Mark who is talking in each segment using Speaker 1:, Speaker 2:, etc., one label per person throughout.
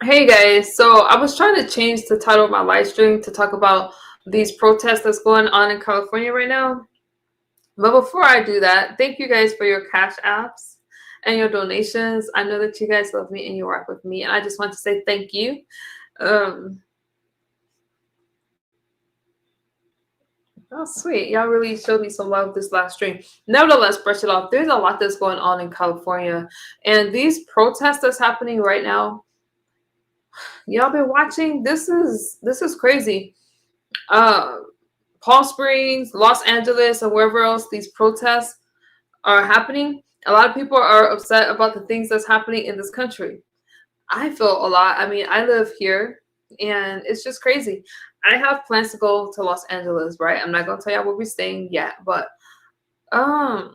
Speaker 1: Hey guys, so I was trying to change the title of my live stream to talk about these protests that's going on in California right now. But before I do that, thank you guys for your cash apps and your donations. I know that you guys love me and you rock with me, and I just want to say thank you. Um, oh, sweet. Y'all really showed me some love this last stream. Nevertheless, brush it off. There's a lot that's going on in California, and these protests that's happening right now, y'all been watching? This is crazy. Uh, Palm Springs, Los Angeles, and wherever else these protests are happening, a lot of people are upset about the things that's happening in this country. I feel a lot. I mean, I live here and it's just crazy. I have plans to go to Los Angeles, right? I'm not gonna tell y'all where we're staying yet, but um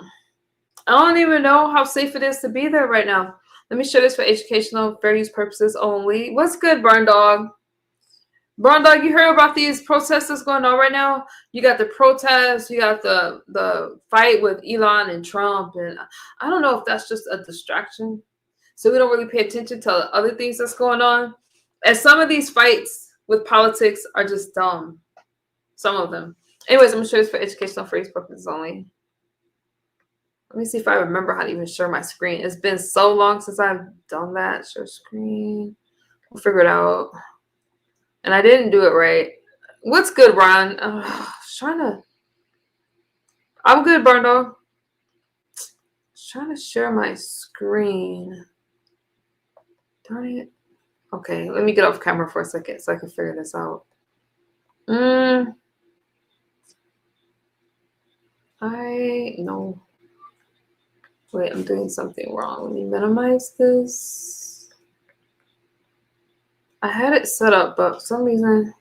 Speaker 1: I don't even know how safe it is to be there right now. Let me share this for educational fair use purposes only. What's good, Burn Dog? Burn Dog, you heard about these protests that's going on right now? You got the protests, you got the fight with Elon and Trump, and I don't know if that's just a distraction. So we don't really pay attention to other things that's going on. And some of these fights with politics are just dumb. Some of them. Anyways, I'm gonna share this for educational for use purposes only. Let me see if I remember how to even share my screen. It's been so long since I've done that. Share screen. We'll figure it out. And I didn't do it right. What's good, Ron? Trying to. I'm good, Barno. Trying to share my screen. Darn it. Okay, let me get off camera for a second so I can figure this out. No. Wait, I'm doing something wrong. Let me minimize this. I had it set up, but for some reason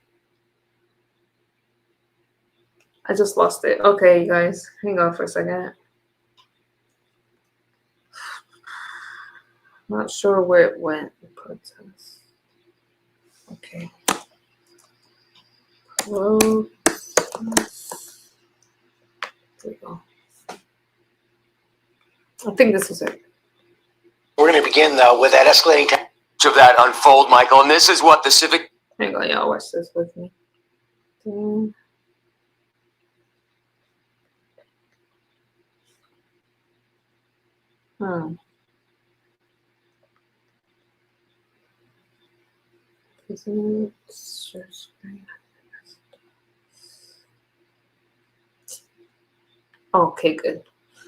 Speaker 1: I just lost it. Okay, you guys, hang on for a second. Not sure where it went. Okay. There we go. I think this is it.
Speaker 2: We're going to begin, though, with that escalating of that unfold, Michael. And this is what the civic...
Speaker 1: Hang on, y'all. Watch this with me. Okay, good.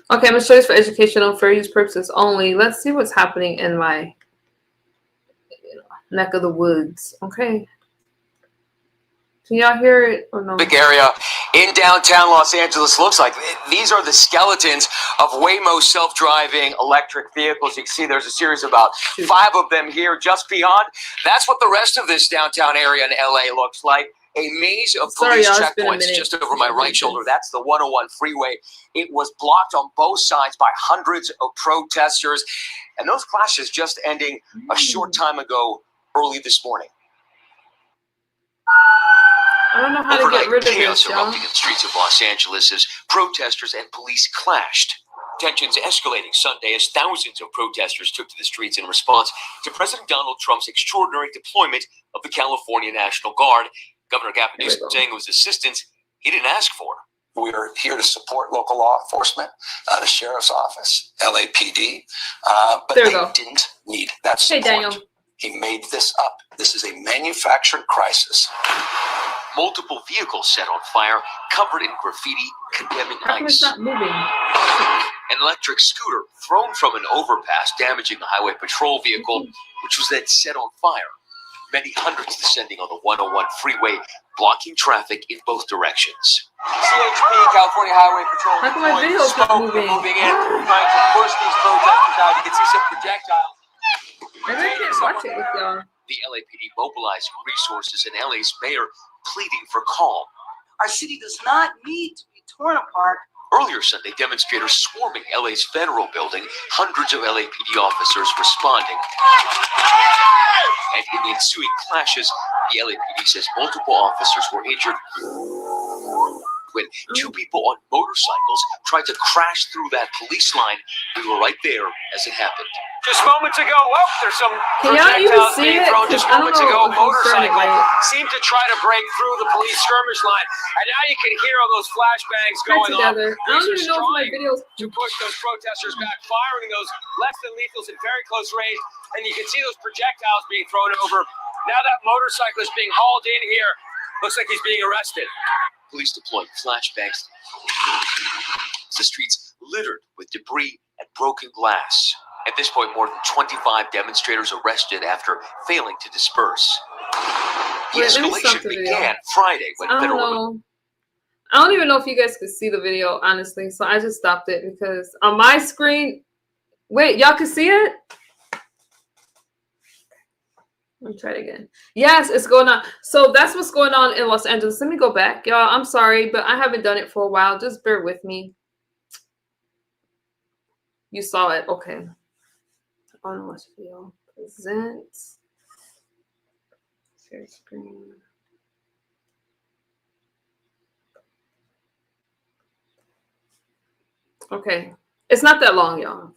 Speaker 1: Okay, I'm going to show this for educational fair use purposes only. Let's see what's happening in my neck of the woods. Okay. Can y'all hear it or no?
Speaker 2: Big area in downtown Los Angeles. Looks like these are the skeletons of Waymo self-driving electric vehicles. You can see there's a series of about 5 of them here just beyond. That's what the rest of this downtown area in LA looks like. A maze of police checkpoints just over my right shoulder. That's the 101 freeway. It was blocked on both sides by hundreds of protesters. And those clashes just ending a short time ago, early this morning.
Speaker 1: I don't know how to get rid of
Speaker 2: chaos
Speaker 1: this,
Speaker 2: erupting in the streets of Los Angeles as protesters and police clashed. Tensions escalating Sunday as thousands of protesters took to the streets in response to President Donald Trump's extraordinary deployment of the California National Guard. Governor Gavin Newsom saying it was assistance he didn't ask for.
Speaker 3: We are here to support local law enforcement, the sheriff's office, LAPD, but they didn't need that support.
Speaker 1: Hey, Daniel.
Speaker 3: He made this up. This is a manufactured crisis.
Speaker 2: Multiple vehicles set on fire, covered in graffiti condemning ICE.
Speaker 1: It's not moving.
Speaker 2: An electric scooter thrown from an overpass, damaging a highway patrol vehicle, which was then set on fire. Many hundreds descending on the 101 freeway, blocking traffic in both directions. CHP, California Highway Patrol,
Speaker 1: how come my video's not moving?
Speaker 2: Moving in, trying to push these protesters out. You can see some projectiles.
Speaker 1: I can't watch it with y'all.
Speaker 2: The LAPD mobilizing resources and LA's mayor pleading for calm.
Speaker 4: Our city does not need to be torn apart.
Speaker 2: Earlier Sunday, demonstrators swarming LA's federal building, hundreds of LAPD officers responding. And in the ensuing clashes, the LAPD says multiple officers were injured. when two people on motorcycles tried to crash through that police line. We were right there as it happened. Just moments ago, there's some projectiles being thrown. Just moments ago, a motorcycle seemed to try to break through the police skirmish line, and now you can hear all those flashbangs going on.
Speaker 1: I don't even know if my videos
Speaker 2: to push those protesters back, firing those less than lethals at very close range, and you can see those projectiles being thrown over. Now that motorcyclist being hauled in here, looks like he's being arrested. Police deployed flashbangs. The streets littered with debris and broken glass. At this point, more than 25 demonstrators arrested after failing to disperse. The escalation began Friday when
Speaker 1: I don't even know if you guys could see the video, honestly, so I just stopped it because on my screen, wait, y'all can see it? Let me try it again. Yes, it's going on. So that's what's going on in Los Angeles. Let me go back, y'all. I'm sorry, but I haven't done it for a while. Just bear with me. You saw it. Okay. On watch video. Present. Share screen. Okay. It's not that long, y'all.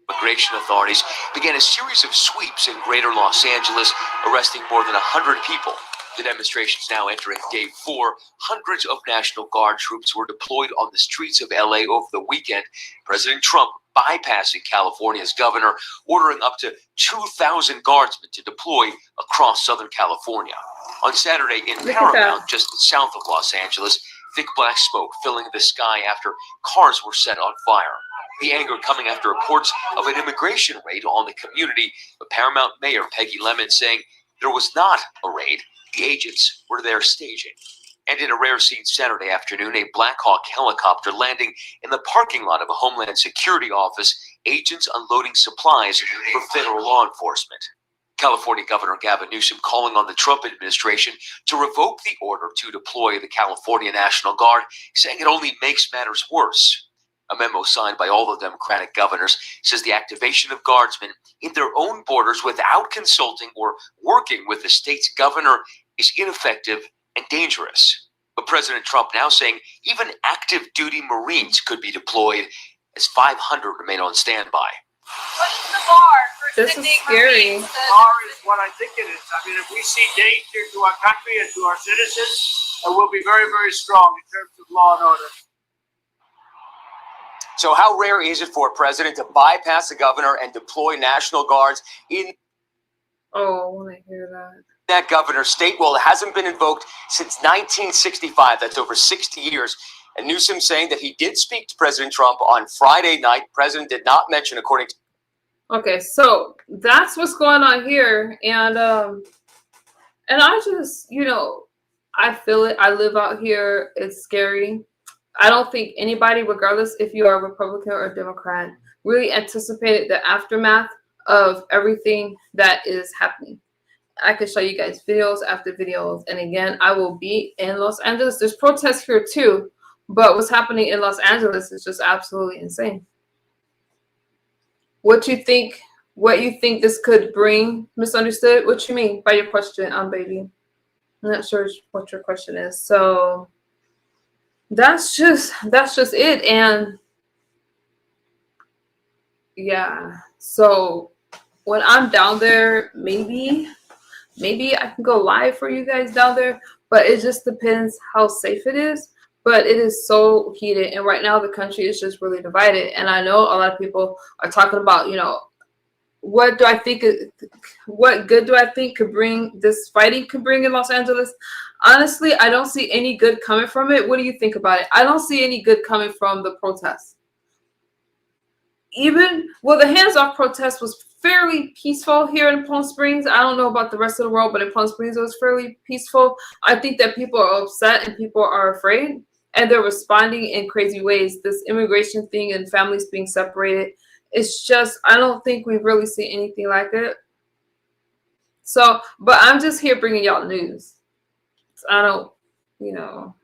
Speaker 2: Immigration authorities began a series of sweeps in greater Los Angeles, arresting more than 100 people. The demonstrations now entering day 4. Hundreds of National Guard troops were deployed on the streets of LA over the weekend. President Trump bypassing California's governor, ordering up to 2,000 guardsmen to deploy across Southern California. On Saturday in Paramount, just south of Los Angeles, thick black smoke filling the sky after cars were set on fire. The anger coming after reports of an immigration raid on the community, but Paramount Mayor Peggy Lemon saying there was not a raid. The agents were there staging. And in a rare scene Saturday afternoon, a Black Hawk helicopter landing in the parking lot of a Homeland Security office, agents unloading supplies for federal law enforcement. California Governor Gavin Newsom calling on the Trump administration to revoke the order to deploy the California National Guard, saying it only makes matters worse. A memo signed by all the Democratic governors says the activation of guardsmen in their own borders without consulting or working with the state's governor is ineffective and dangerous. But President Trump now saying even active duty Marines could be deployed as 500 remain on standby.
Speaker 5: What's the bar for
Speaker 1: This is
Speaker 5: sending
Speaker 1: scary.
Speaker 5: Marines
Speaker 6: The bar is what I think it is. I mean, if we see danger to our country and to our citizens, we'll be very, very strong in terms of law and order.
Speaker 2: So how rare is it for a president to bypass the governor and deploy National Guards in
Speaker 1: Oh, I want to hear that.
Speaker 2: that governor's state? Well, it hasn't been invoked since 1965. That's over 60 years. And Newsom saying that he did speak to President Trump on Friday night. President did not mention, according to
Speaker 1: Okay, so that's what's going on here, and I just, I feel it. I live out here. It's scary. I don't think anybody, regardless if you are a Republican or a Democrat, really anticipated the aftermath of everything that is happening. I can show you guys videos after videos, and again, I will be in Los Angeles. There's protests here too, but what's happening in Los Angeles is just absolutely insane. What you think this could bring? Misunderstood? What you mean by your question, baby? I'm not sure what your question is. So that's just it. And yeah, so when I'm down there, maybe I can go live for you guys down there, but it just depends how safe it is. But it is so heated, and right now the country is just really divided. And I know a lot of people are talking about, what good do I think this fighting could bring in Los Angeles? Honestly, I don't see any good coming from it. What do you think about it? I don't see any good coming from the protests. The hands-off protest was fairly peaceful here in Palm Springs. I don't know about the rest of the world, but in Palm Springs it was fairly peaceful. I think that people are upset and people are afraid, and they're responding in crazy ways. This immigration thing and families being separated, it's just, I don't think we've really seen anything like it. So, but I'm just here bringing y'all news. I don't know.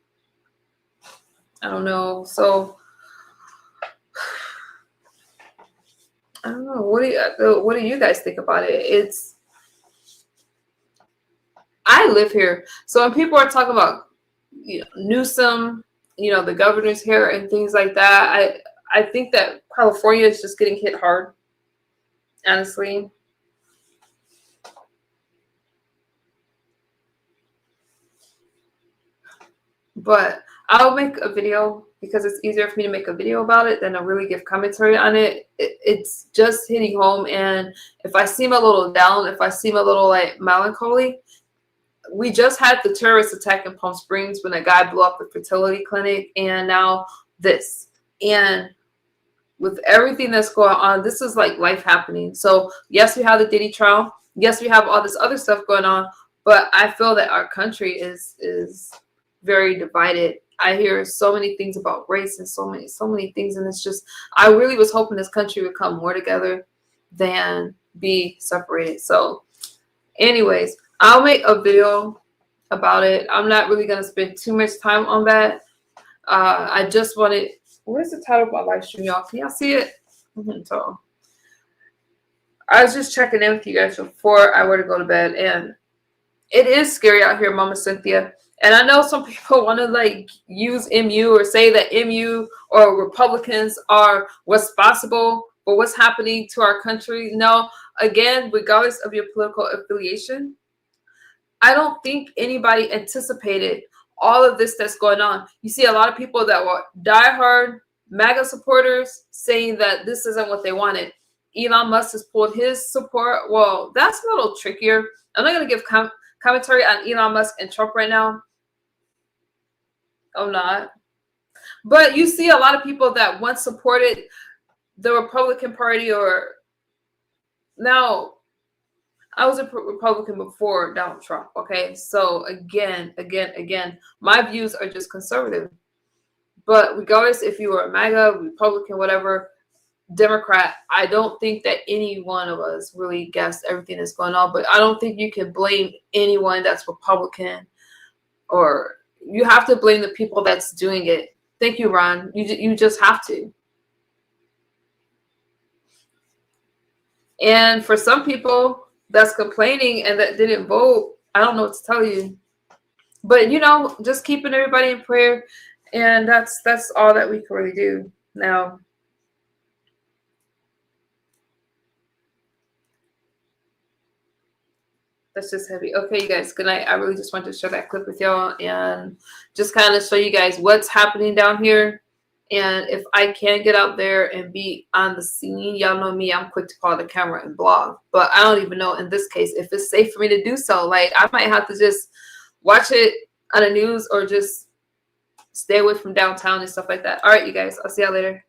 Speaker 1: So I don't know. What do you guys think about it? I live here. So when people are talking about Newsom you know, the governor's hair and things like that. I think that California is just getting hit hard, honestly. But I'll make a video because it's easier for me to make a video about it than to really give commentary on it. It's just hitting home, and if I seem a little down, if I seem a little like melancholy, we just had the terrorist attack in Palm Springs when a guy blew up the fertility clinic, and now this. And with everything that's going on, this is like life happening. So yes, we have the Diddy trial. Yes, we have all this other stuff going on, but I feel that our country is very divided. I hear so many things about race and so many things, and it's just, I really was hoping this country would come more together than be separated. So anyways, I'll make a video about it. I'm not really going to spend too much time on that. I just wanted, where's the title of my live stream, y'all? Can y'all see it? So I was just checking in with you guys before I were to go to bed, and it is scary out here, Mama Cynthia. And I know some people want to like use MU or say that MU or Republicans are responsible for what's happening to our country. No, again, regardless of your political affiliation, I don't think anybody anticipated all of this that's going on. You see a lot of people that were diehard MAGA supporters saying that this isn't what they wanted. Elon Musk has pulled his support. Well, that's a little trickier. I'm not going to give commentary on Elon Musk and Trump right now. I'm not. But you see a lot of people that once supported the Republican Party, or now I was a Republican before Donald Trump. Okay, so again, my views are just conservative. But regardless if you were a MAGA, Republican, whatever, Democrat, I don't think that any one of us really guessed everything that's going on. But I don't think you can blame anyone that's Republican, or you have to blame the people that's doing it. Thank you, Ron. You just have to. And for some people that's complaining and that didn't vote, I don't know what to tell you. But, you know, just keeping everybody in prayer. And that's all that we can really do now. That's just heavy. Okay, you guys, good night. I really just wanted to share that clip with y'all and just kind of show you guys what's happening down here. And if I can get out there and be on the scene, y'all know me, I'm quick to call the camera and blog. But I don't even know in this case if it's safe for me to do so. Like, I might have to just watch it on the news or just stay away from downtown and stuff like that. All right, you guys, I'll see y'all later.